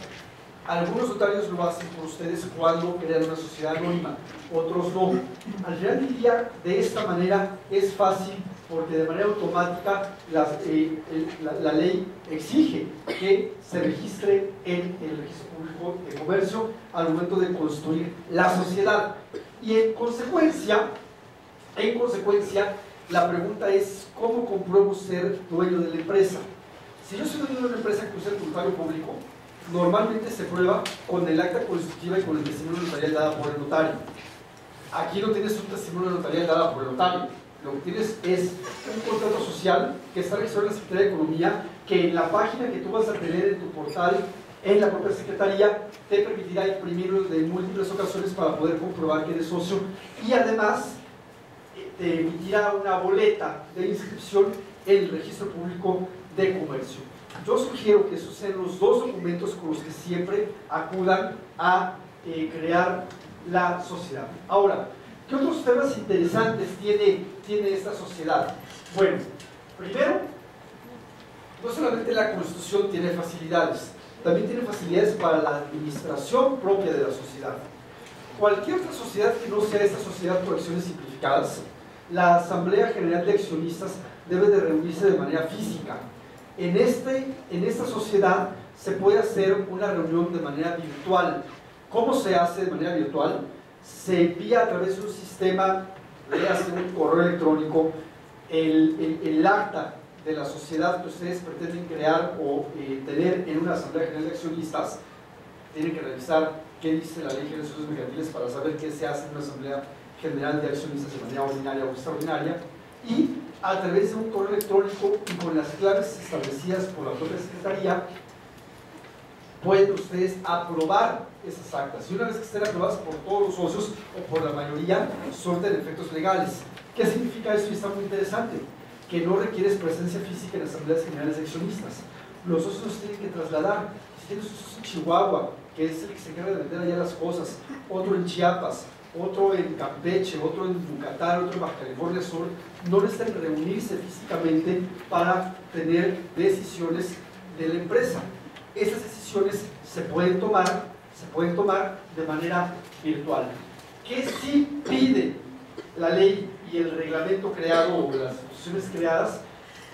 Algunos notarios lo hacen por ustedes cuando crean una sociedad anónima, otros no. Al final del día, de esta manera es fácil porque de manera automática la ley exige que se registre en el Registro Público de Comercio al momento de construir la sociedad. Y en consecuencia, la pregunta es, ¿cómo compruebo ser dueño de la empresa? Si yo soy dueño de una empresa que usa el notario público, normalmente se prueba con el acta constitutiva y con el testimonio notarial dada por el notario. Aquí no tienes un testimonio notarial dada por el notario. Lo que tienes es un contrato social que está registrado en la Secretaría de Economía, que en la página que tú vas a tener en tu portal, en la propia Secretaría, te permitirá imprimirlo de múltiples ocasiones para poder comprobar que eres socio y además te emitirá una boleta de inscripción en el Registro Público de Comercio. Yo sugiero que esos sean los dos documentos con los que siempre acudan a crear la sociedad. Ahora, ¿qué otros temas interesantes tiene esta sociedad? Bueno, primero, no solamente la Constitución tiene facilidades, también tiene facilidades para la administración propia de la sociedad. Cualquier otra sociedad que no sea esta sociedad por acciones simplificadas, la Asamblea General de Accionistas debe de reunirse de manera física. En esta sociedad se puede hacer una reunión de manera virtual. ¿Cómo se hace de manera virtual? Se envía a través de un sistema, le hace un correo electrónico, el acta de la sociedad que ustedes pretenden crear o tener en una Asamblea General de Accionistas. Tienen que revisar qué dice la Ley General de Sociedades Mercantiles para saber qué se hace en una Asamblea General de Accionistas de manera ordinaria o extraordinaria, y a través de un correo electrónico y con las claves establecidas por la propia Secretaría pueden ustedes aprobar esas actas. Y una vez que estén aprobadas por todos los socios o por la mayoría, surten efectos legales. ¿Qué significa eso? Y está muy interesante. Que no requieres presencia física en las asambleas generales de accionistas. Los socios los tienen que trasladar. Si tienes un socio en Chihuahua, que es el que se encarga de vender allá las cosas, otro en Chiapas, otro en Campeche, otro en Yucatán, otro en Baja California Sur, no necesitan reunirse físicamente para tener decisiones de la empresa. Esas decisiones se pueden tomar de manera virtual. ¿Qué sí pide la ley y el reglamento creado o las instituciones creadas?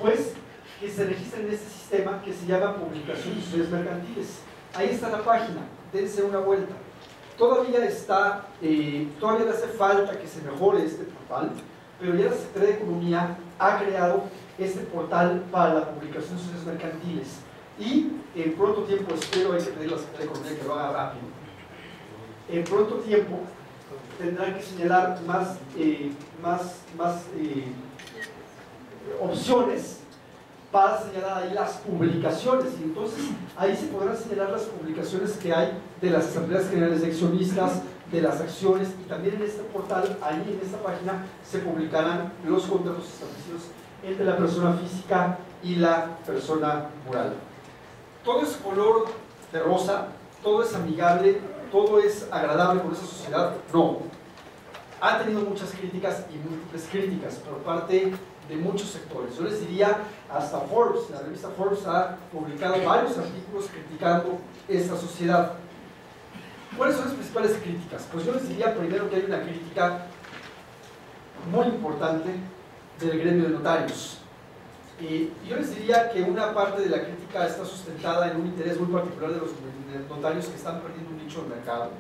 Pues que se registren en este sistema que se llama Publicación de Sociedades Mercantiles. Ahí está la página, dense una vuelta. Todavía le hace falta que se mejore este portal, pero ya la Secretaría de Economía ha creado este portal para la publicación de sociedades mercantiles y en pronto tiempo, espero, hay que pedir a la Secretaría de Economía que lo haga rápido, en pronto tiempo tendrán que señalar más opciones para señalar ahí las publicaciones, y entonces ahí se podrán señalar las publicaciones que hay de las asambleas generales de accionistas, de las acciones, y también en este portal, ahí en esta página, se publicarán los contratos establecidos entre la persona física y la persona moral. Todo es color de rosa, todo es amigable, todo es agradable con esa sociedad. No. Ha tenido muchas críticas y múltiples críticas por parte de muchos sectores. Yo les diría, hasta Forbes, la revista Forbes ha publicado varios artículos criticando esta sociedad. ¿Cuáles son las principales críticas? Pues yo les diría primero que hay una crítica muy importante del gremio de notarios. Y yo les diría que una parte de la crítica está sustentada en un interés muy particular de los notarios que están perdiendo un nicho de mercado,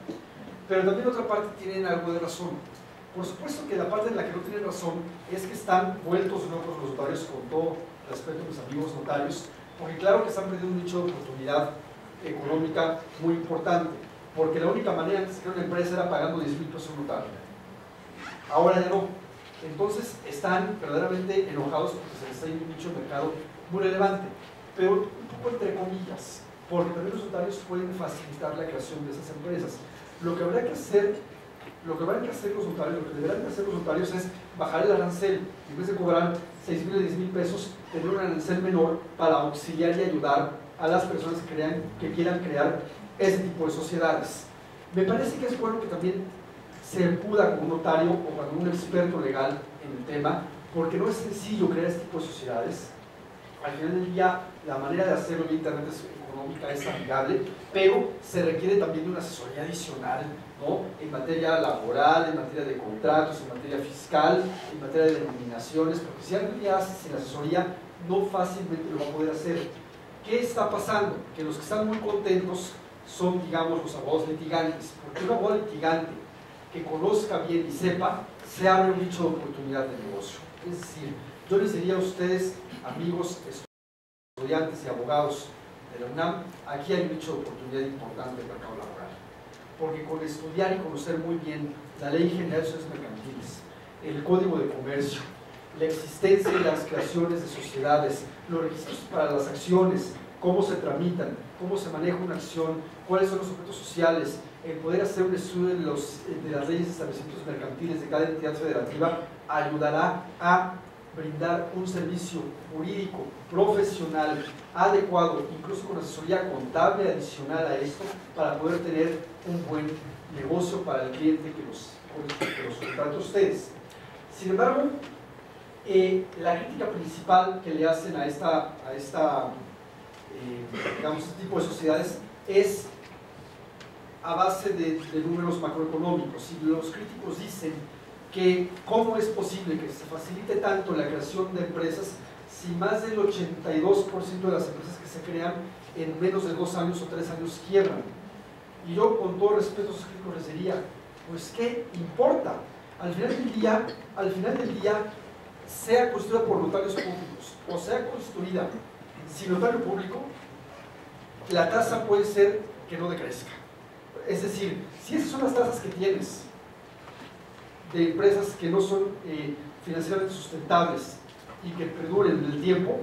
pero también otra parte tienen algo de razón. Por supuesto que la parte en la que no tienen razón es que están vueltos locos los notarios, con todo respeto a mis amigos notarios, porque claro que están perdiendo un nicho de oportunidad económica muy importante, porque la única manera de sacar una empresa era pagando 10,000 pesos a un notario. Ahora ya no. Entonces están verdaderamente enojados porque se les está yendo un nicho de mercado muy relevante, pero un poco entre comillas, porque también los notarios pueden facilitar la creación de esas empresas. Lo que habrá que hacer los notarios, lo que deberán hacer los notarios es bajar el arancel, y en vez de cobrar 6,000 o 10,000 pesos, tener un arancel menor para auxiliar y ayudar a las personas que quieran crear ese tipo de sociedades. Me parece que es bueno que también se acuda con un notario o con un experto legal en el tema, porque no es sencillo crear este tipo de sociedades. Al final del día, la manera de hacerlo en Internet es económica, es amigable, pero se requiere también de una asesoría adicional, ¿no? En materia laboral, en materia de contratos, en materia fiscal, en materia de denominaciones, porque si alguien ya hace sin asesoría, no fácilmente lo va a poder hacer. ¿Qué está pasando? Que los que están muy contentos son, digamos, los abogados litigantes, porque un abogado litigante que conozca bien y sepa, se abre un nicho de oportunidad de negocio. Es decir, yo les diría a ustedes, amigos, estudiantes y abogados de la UNAM, aquí hay un nicho de oportunidad importante en el mercado laboral, porque con estudiar y conocer muy bien la Ley General de Sociedades Mercantiles, el Código de Comercio, la existencia y las creaciones de sociedades, los requisitos para las acciones, cómo se tramitan, cómo se maneja una acción, cuáles son los objetos sociales, el poder hacer un estudio de las leyes de establecimientos mercantiles de cada entidad federativa, ayudará a brindar un servicio jurídico, profesional, adecuado, incluso con asesoría contable adicional a esto, para poder tener un buen negocio para el cliente que los contrata a ustedes. Sin embargo, la crítica principal que le hacen digamos, este tipo de sociedades es a base de números macroeconómicos, y los críticos dicen que cómo es posible que se facilite tanto la creación de empresas si más del 82% de las empresas que se crean en menos de 2 años o 3 años quiebran. Y yo, con todo respeto a esos críticos, les diría, pues ¿qué importa? Al final del día, sea constituida por notarios públicos o sea constituida sin notario público, la tasa puede ser que no decrezca. Es decir, si esas son las tasas que tienes de empresas que no son financieramente sustentables y que perduren en el tiempo,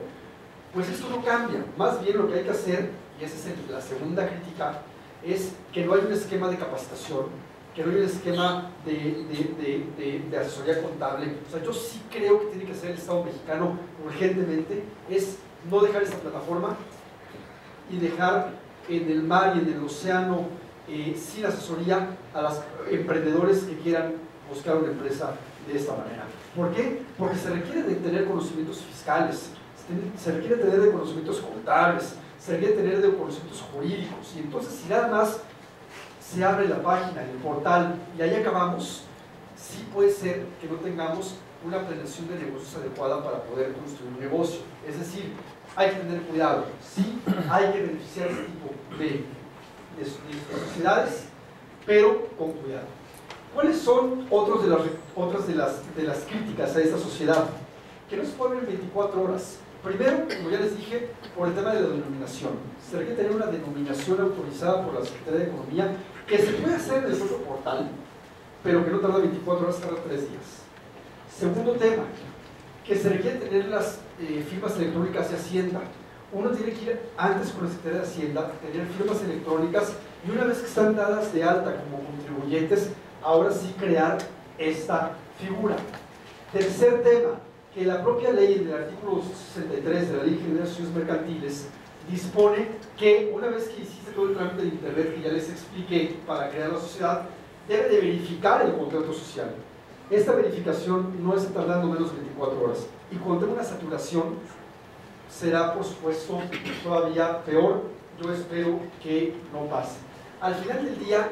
Pues esto no cambia, más bien lo que hay que hacer, y esa es la segunda crítica, es que no hay un esquema de capacitación, que no hay un esquema de asesoría contable. O sea, yo sí creo que tiene que hacer el Estado mexicano urgentemente, es no dejar esta plataforma y dejar en el mar y en el océano sin asesoría a los emprendedores que quieran buscar una empresa de esta manera. ¿Por qué? Porque se requiere de tener conocimientos fiscales, se requiere tener de conocimientos contables, se requiere tener de conocimientos jurídicos, y entonces si nada más se abre la página, el portal, y ahí acabamos, sí puede ser que no tengamos una planeación de negocios adecuada para poder construir un negocio. Es decir, hay que tener cuidado, sí, hay que beneficiar este tipo de sociedades, pero con cuidado. ¿Cuáles son otras de las críticas a esta sociedad? Que no se ponen en 24 horas. Primero, como ya les dije, por el tema de la denominación. Se requiere tener una denominación autorizada por la Secretaría de Economía, que se puede hacer en el propio portal, pero que no tarda 24 horas, tarda 3 días. Segundo tema, que se requiere tener las firmas electrónicas de Hacienda. Uno tiene que ir antes con la Secretaría de Hacienda, tener firmas electrónicas, y una vez que están dadas de alta como contribuyentes, ahora sí crear esta figura. Tercer tema, que la propia ley del artículo 63 de la Ley General de Sociedades Mercantiles dispone que una vez que hiciste todo el trámite de internet que ya les expliqué para crear la sociedad, debe de verificar el contrato social. Esta verificación no está tardando menos de 24 horas, y cuando tenga una saturación será, por supuesto, todavía peor. Yo espero que no pase. Al final del día,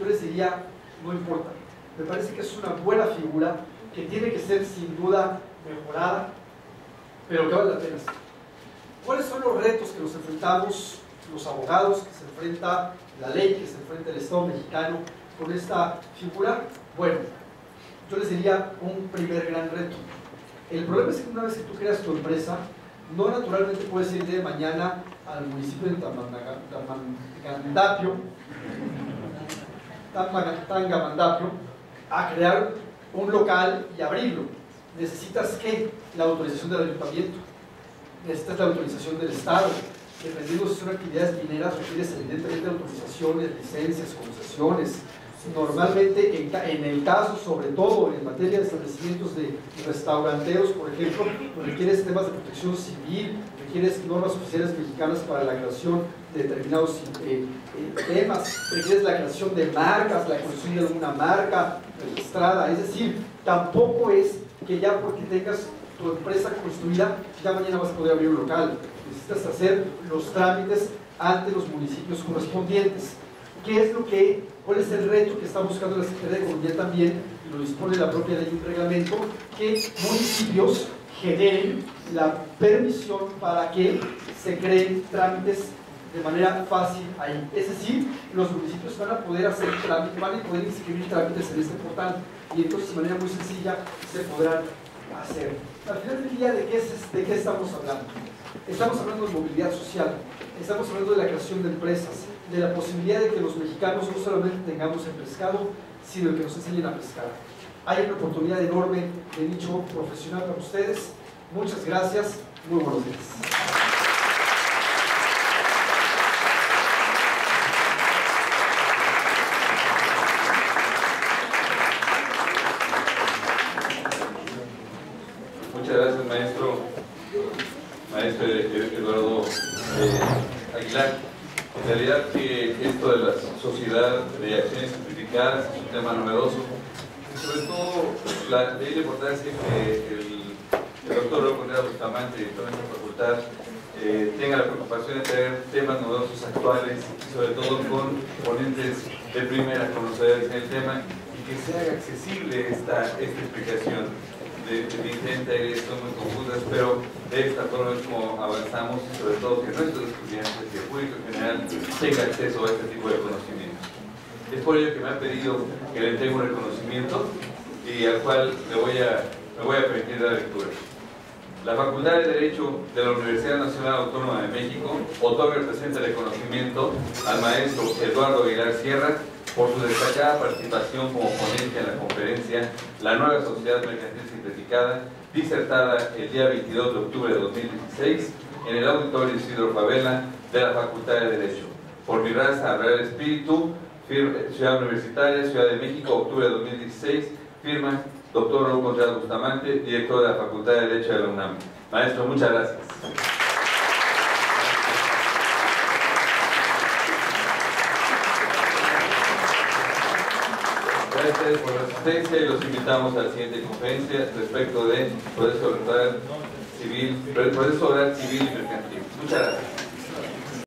yo les diría, no importa, me parece que es una buena figura que tiene que ser sin duda mejorada, pero que vale la pena. ¿Cuáles son los retos que nos enfrentamos los abogados, que se enfrenta la ley, que se enfrenta el Estado mexicano con esta figura? Bueno, yo les diría un primer gran reto. El problema es que una vez que tú creas tu empresa, no naturalmente puedes ir de mañana al municipio de Tangamandapio a crear un local y abrirlo. Necesitas ¿qué? La autorización del ayuntamiento, necesitas la autorización del Estado. Dependiendo si son actividades mineras, requieres evidentemente autorizaciones, licencias, concesiones. Normalmente, en el caso, sobre todo en materia de establecimientos de restauranteros, por ejemplo, requieres temas de protección civil, requieres normas oficiales mexicanas para la creación de determinados temas, requieres la creación de marcas, la creación de alguna marca registrada. Es decir, tampoco es que ya porque tengas tu empresa construida, ya mañana vas a poder abrir un local. Necesitas hacer los trámites ante los municipios correspondientes. ¿Cuál es el reto que está buscando la Secretaría de Economía también? Y lo dispone la propia ley y un reglamento, que municipios generen la permisión para que se creen trámites de manera fácil ahí. Es decir, los municipios van a poder hacer trámites, van a poder inscribir trámites en este portal, y entonces de manera muy sencilla se podrán hacer. Al final del día, ¿de qué estamos hablando? Estamos hablando de movilidad social, estamos hablando de la creación de empresas, de la posibilidad de que los mexicanos no solamente tengamos el pescado, sino que nos enseñen a pescar. Hay una oportunidad enorme de nicho profesional para ustedes. Muchas gracias, muy buenos días. Muchas gracias, maestro Eduardo Aguilar. En realidad que esto de la sociedad de acciones simplificadas es un tema novedoso, sobre todo la importancia que el doctor Leopoldo Bustamante, director de nuestra facultad, tenga la preocupación de traer temas novedosos actuales, y sobre todo con ponentes de primera conocedores en el tema, y que se haga accesible esta explicación. Definitivamente son muy confusas, pero de esta forma es como avanzamos, y sobre todo que nuestros estudiantes y el público en general tenga acceso a este tipo de conocimientos. Es por ello que me han pedido que le entregue un reconocimiento y al cual me voy a permitir dar lectura. La Facultad de Derecho de la Universidad Nacional Autónoma de México otorga el presente reconocimiento al maestro Eduardo Aguilar Sierra por su destacada participación como ponente en la conferencia La Nueva Sociedad Mercantil Simplificada, disertada el día 22 de octubre de 2016 en el Auditorio Isidro Favela de la Facultad de Derecho. Por mi raza, Real Espíritu, Ciudad Universitaria, Ciudad de México, octubre de 2016, firma Dr. Raúl Contreras Bustamante, director de la Facultad de Derecho de la UNAM. Maestro, muchas gracias. Gracias por la asistencia y los invitamos a la siguiente conferencia respecto de proceso oral civil y mercantil. Muchas gracias.